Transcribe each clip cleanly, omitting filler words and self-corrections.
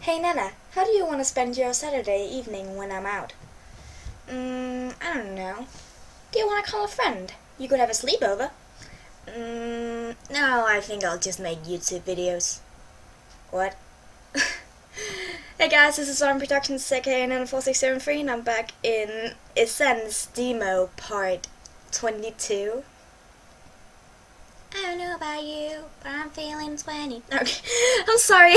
Hey Nana, how do you want to spend your Saturday evening when I'm out? I don't know. Do you want to call a friend? You could have a sleepover. No, I think I'll just make YouTube videos. What? Hey guys, this is Arm Productions, aka Nana4673, and I'm back in Essence Demo Part 22. I don't know about you, but I'm feeling 20. Okay, I'm sorry.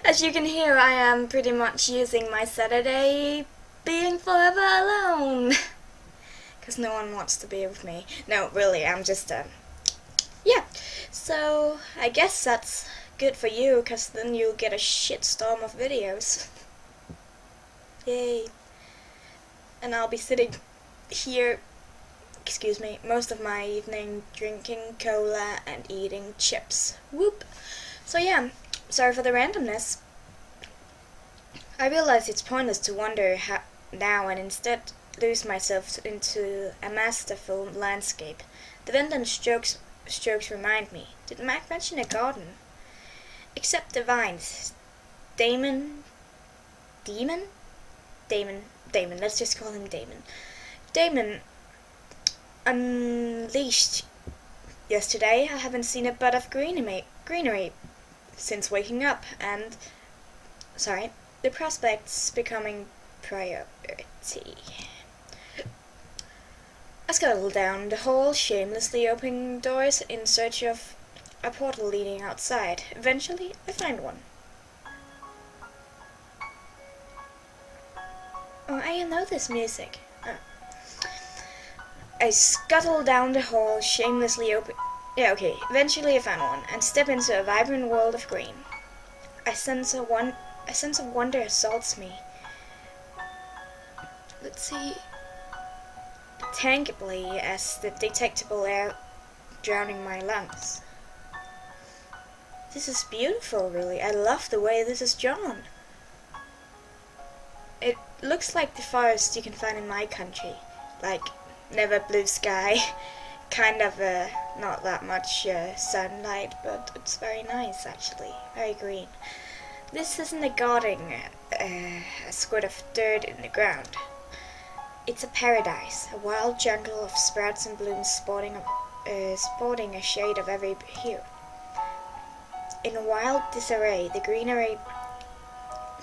As you can hear, I am pretty much using my Saturday being forever alone. Because no one wants to be with me. No, really, I'm just, yeah. So, I guess that's good for you, because then you'll get a shitstorm of videos. Yay. And I'll be sitting here, excuse me, most of my evening drinking cola and eating chips. Whoop. So yeah, sorry for the randomness. I realize it's pointless to wonder how now and instead lose myself into a masterful landscape. The Vinton strokes remind me. Did Mac mention a garden? Except the vines. Damon, let's just call him Damon. Damon unleashed yesterday. I haven't seen a bud of greenery since waking up, and the prospects becoming priority. I scuttle down the hall, shamelessly opening doors in search of a portal leading outside. Eventually, I find one. Oh, I know this music. I scuttle down the hall, shamelessly eventually I found one, and step into a vibrant world of green. A sense of wonder assaults me. Let's see. Tangibly as the detectable air drowning my lungs. This is beautiful, really. I love the way this is drawn. It looks like the forest you can find in my country. Like, never blue sky, kind of not that much sunlight, but it's very nice actually, very green. This isn't a garden, a squirt of dirt in the ground. It's a paradise, a wild jungle of sprouts and blooms sporting a shade of every hue. In wild disarray, the greenery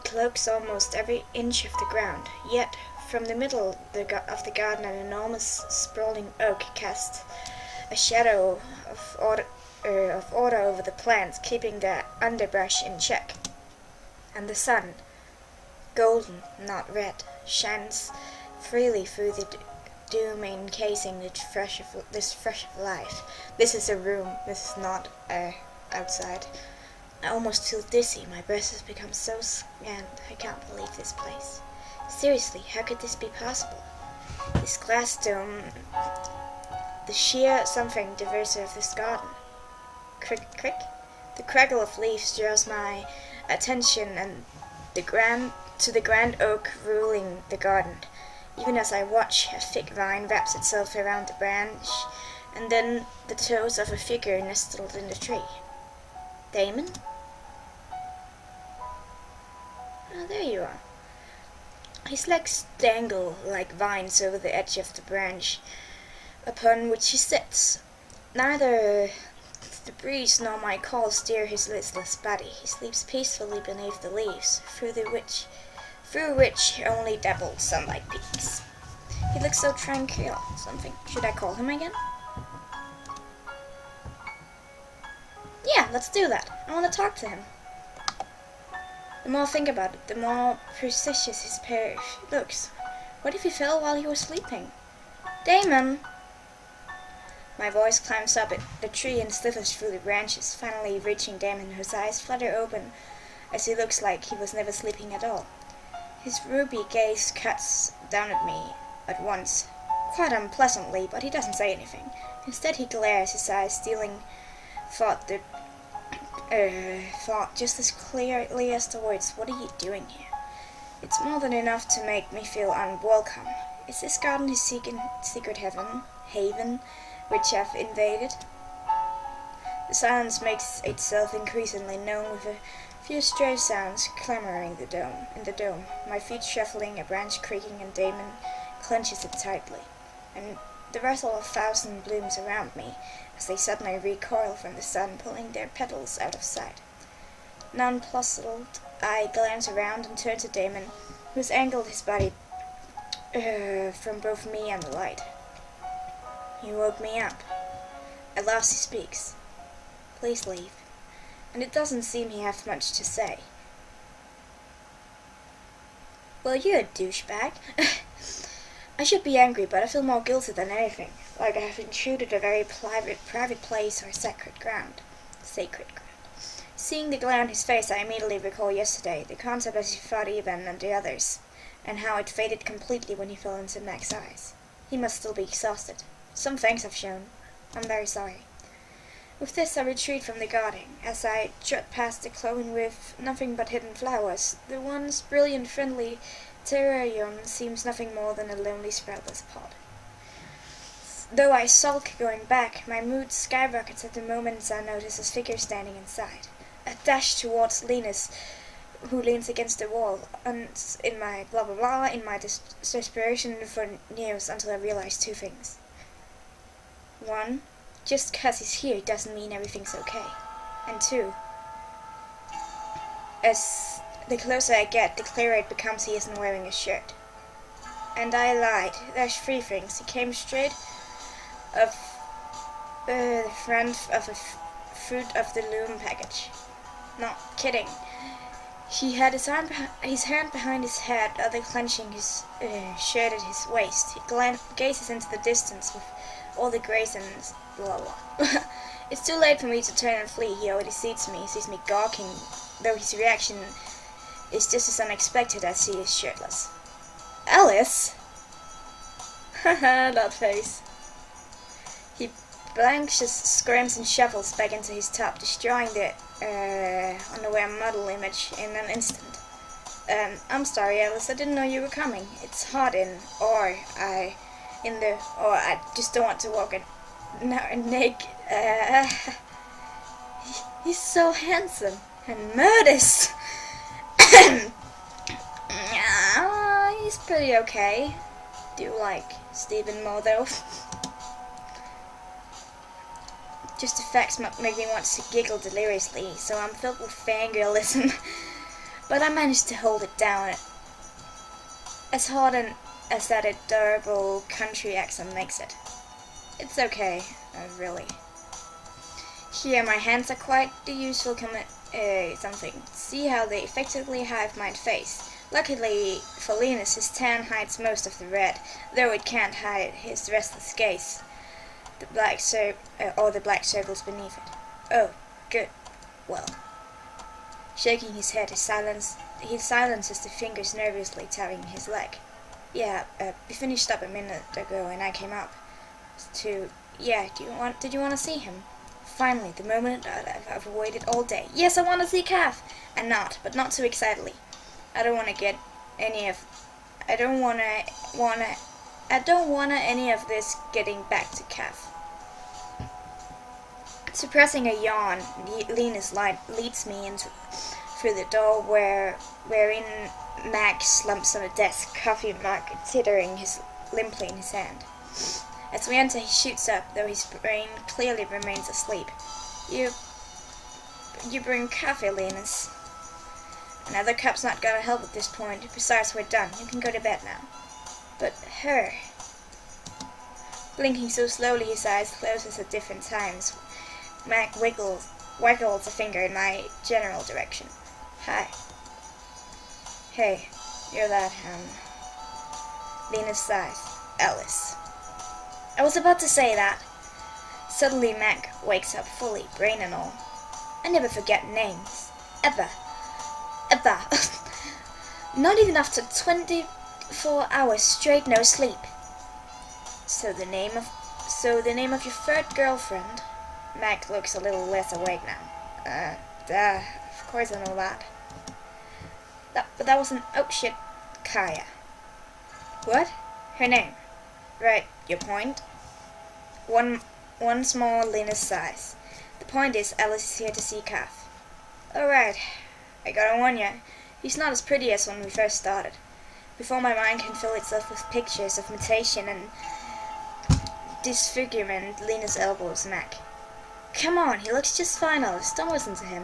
cloaks almost every inch of the ground, yet from the middle of the garden an enormous sprawling oak casts a shadow of order over the plants, keeping the underbrush in check. And the sun, golden, not red, shines freely through the doom encasing this fresh of life. This is a room, this is not outside. I almost feel dizzy, my breath has become so scant, I can't believe this place. Seriously, how could this be possible? This glass dome, the sheer something diverse of this garden. Crick, crick. The crackle of leaves draws my attention and the grand oak ruling the garden. Even as I watch, a thick vine wraps itself around the branch, and then the toes of a figure nestled in the tree. Damon? Oh, there you are. His legs dangle like vines over the edge of the branch upon which he sits. Neither the breeze nor my call stir his listless body. He sleeps peacefully beneath the leaves, through which only dappled sunlight peeks. He looks so tranquil. Should I call him again? Yeah, let's do that. I want to talk to him. The more I think about it, the more precocious his pair looks. What if he fell while he was sleeping? Damon! My voice climbs up the tree and slithers through the branches, finally reaching Damon, whose eyes flutter open as he looks like he was never sleeping at all. His ruby gaze cuts down at me at once, quite unpleasantly, but he doesn't say anything. Instead he glares, his eyes stealing thought just as clearly as the words, "What are you doing here?" It's more than enough to make me feel unwelcome. Is this garden his secret haven, which I've invaded? The silence makes itself increasingly known with a Few stray sounds clamoring in the dome, my feet shuffling, a branch creaking, and Damon clenches it tightly, and the rustle of 1,000 blooms around me as they suddenly recoil from the sun, pulling their petals out of sight. Nonplussed, I glance around and turn to Damon, who has angled his body from both me and the light. "You woke me up." At last he speaks. "Please leave." And it doesn't seem he has much to say. "Well, you're a douchebag." I should be angry, but I feel more guilty than anything, like I have intruded a very private place or sacred ground. Seeing the glare on his face, I immediately recall yesterday, the concept as he fought Ivan and the others, and how it faded completely when he fell into Mac's eyes. He must still be exhausted. Some thanks I've shown. I'm very sorry. With this I retreat from the garden. As I trot past the clone with nothing but hidden flowers, the once brilliant friendly terrarium seems nothing more than a lonely sproutless pod. Though I sulk going back, my mood skyrockets at the moment I notice his figure standing inside. A dash towards Linus, who leans against the wall, and in my blah blah blah, in my desperation for news, until I realize two things. One, just 'cause he's here doesn't mean everything's okay. And two, as the closer I get, the clearer it becomes he isn't wearing a shirt. And I lied. There's three things. He came straight of the front of a Fruit of the Loom package. Not kidding. He had his hand behind his head, the other clenching his shirt at his waist. He gazes into the distance with all the grace and blah blah. It's too late for me to turn and flee. He already sees me gawking, though his reaction is just as unexpected as he is shirtless. "Alice?" Haha, that face. He blanches, squirms and shuffles back into his top, destroying the underwear model image in an instant. "I'm sorry, Alice, I didn't know you were coming. It's hot or I just don't want to walk naked. He's so handsome and modest." He's pretty okay. Do you like Stephen more though? Just the facts make me want to giggle deliriously, so I'm filled with fangirlism. But I managed to hold it down, as hard as that adorable country accent makes it. "It's okay, really. Here, my hands are quite the useful something. See how they effectively hide my face. Luckily for Linus, his tan hides most of the red, though it can't hide his restless gaze. The black circles beneath it. Oh, good. Well." Shaking his head, he silences the fingers nervously tapping his leg. "Yeah, we finished up a minute ago, and I came up to. Yeah, did you want to see him? Finally, the moment I've waited all day. Yes, I want to see Cath, and but not too excitedly. I don't want any of this getting back to Cath." Suppressing a yawn, Linus leads me through the door wherein Mac slumps on a desk, coffee mug tittering limply in his hand. As we enter, he shoots up, though his brain clearly remains asleep. You bring coffee, Linus." "Another cup's not gonna help at this point. Besides, we're done. You can go to bed now." "But her..." Blinking so slowly his eyes closes at different times, Mac waggles a finger in my general direction. "Hi." "Hey, you're that, Linus sighs. "Alice." I was about to say that. Suddenly Mac wakes up fully, brain and all. I never forget names. Ever. Not even after 24 hours straight no sleep. So the name of your third girlfriend?" Mac looks a little less awake now. Of course I know that. But that wasn't. Oh shit, Kaya. What? Her name? Right, your point? One small Linus sighs. The point is, Alice is here to see Cath. Alright, I gotta warn you, he's not as pretty as when we first started. Before my mind can fill itself with pictures of mutation and disfigurement, Lena's elbows Mac. Come on, he looks just fine, Alice. Don't listen to him.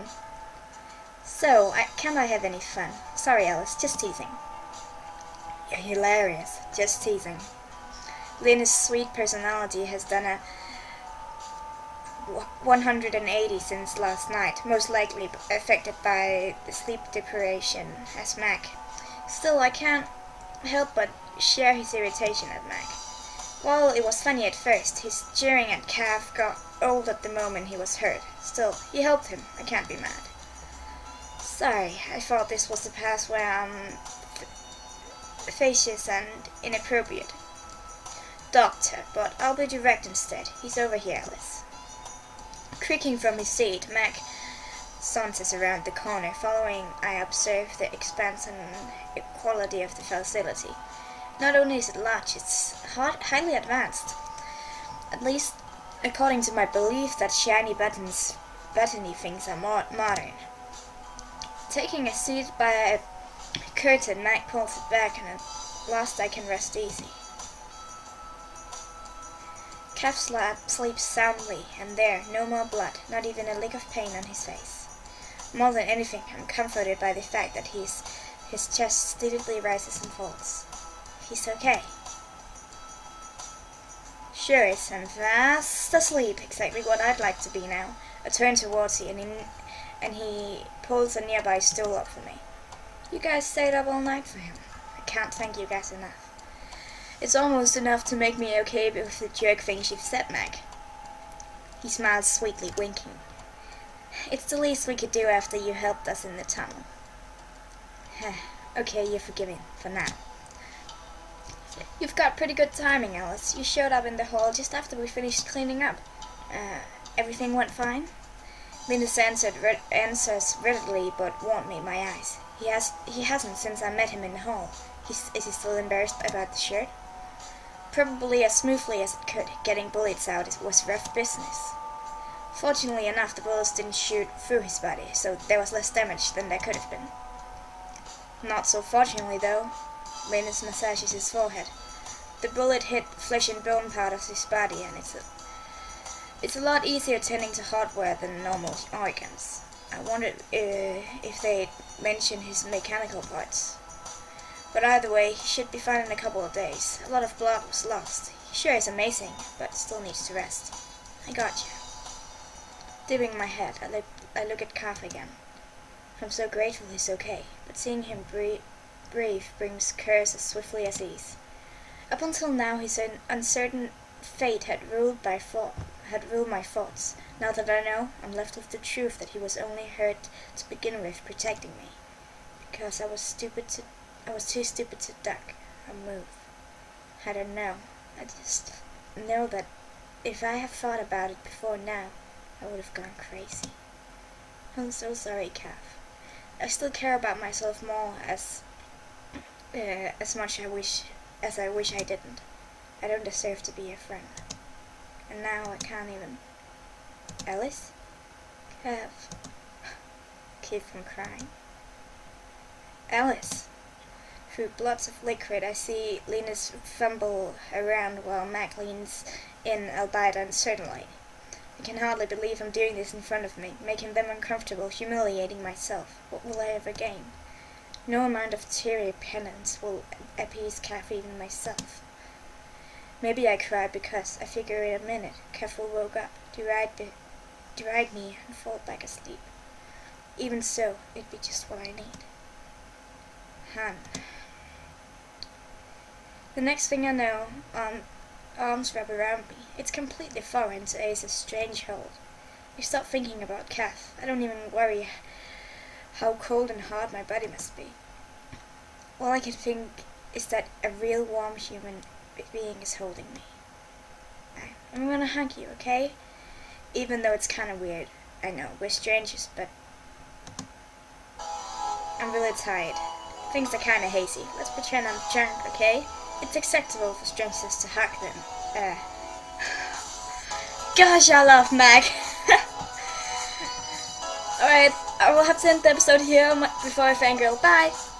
So, can't I have any fun? Sorry, Alice, just teasing. You're hilarious. Just teasing. Lena's sweet personality has done a 180 since last night, most likely affected by the sleep deprivation as Mac. Still, I can't help but share his irritation at Mac. While it was funny at first, his jeering at Cath got old at the moment he was hurt. Still, he helped him. I can't be mad. Sorry, I thought this was the past where I'm facetious and inappropriate. Doctor, but I'll be direct instead. He's over here, Alice. Creaking from his seat, Mac saunters around the corner. Following, I observe the expanse and quality of the facility. Not only is it large, it's highly advanced. At least, according to my belief that shiny buttony things are modern. Taking a seat by a curtain, Mac pulls it back, and at last I can rest easy. Cath sleeps soundly, and there, no more blood, not even a lick of pain on his face. More than anything, I'm comforted by the fact that his chest steadily rises and falls. He's okay. Sure is, and fast asleep, exactly what I'd like to be now. I turn towards him, and he pulls a nearby stool up for me. You guys stayed up all night for him. I can't thank you guys enough. It's almost enough to make me okay with the jerk things you've said, Mac. He smiles sweetly, winking. It's the least we could do after you helped us in the tunnel. Okay, you're forgiven, for now. You've got pretty good timing, Alice. You showed up in the hall just after we finished cleaning up. Everything went fine? Linus answers readily, but won't meet my eyes. He hasn't since I met him in the hall. Is he still embarrassed about the shirt? Probably as smoothly as it could. Getting bullets out was rough business. Fortunately enough, the bullets didn't shoot through his body, so there was less damage than there could have been. Not so fortunately, though. Linus massages his forehead. The bullet hit flesh and bone part of his body, and it's a lot easier tending to hardware than normal organs. I wondered if they'd mention his mechanical parts. But either way, he should be fine in a couple of days. A lot of blood was lost. He sure is amazing, but still needs to rest. I got you. Dipping my head, I look at Cath again. I'm so grateful he's okay, but seeing him breathe brings curse as swiftly as ease. Up until now, his uncertain fate had ruled my thoughts. Now that I know, I'm left with the truth that he was only hurt to begin with, protecting me. Because I was too stupid to duck or move. I don't know. I just know that if I had thought about it before now, I would have gone crazy. I'm so sorry, Cath. I still care about myself more as much as I wish I didn't. I don't deserve to be a friend. And now I can't even. Alice? Cath. Keep from crying. Alice. Through blots of liquid, I see Linus fumble around while Mac leans in, albeit uncertainly. I can hardly believe I'm doing this in front of me, making them uncomfortable, humiliating myself. What will I ever gain? No amount of teary penance will appease Cath, even myself. Maybe I cry because I figure in a minute Cath will woke up, deride me, and fall back asleep. Even so, it'd be just what I need. Han. The next thing I know, arms wrap around me. It's completely foreign to Ace's strange hold. I stop thinking about Cath. I don't even worry how cold and hard my body must be. All I can think is that a real warm human being is holding me. I'm gonna hug you, okay? Even though it's kinda weird. I know, we're strangers, but I'm really tired. Things are kinda hazy. Let's pretend I'm drunk, okay? It's acceptable for strangers to hug them. Gosh, I love Mac. Alright, I will have to end the episode here before I fangirl. Bye!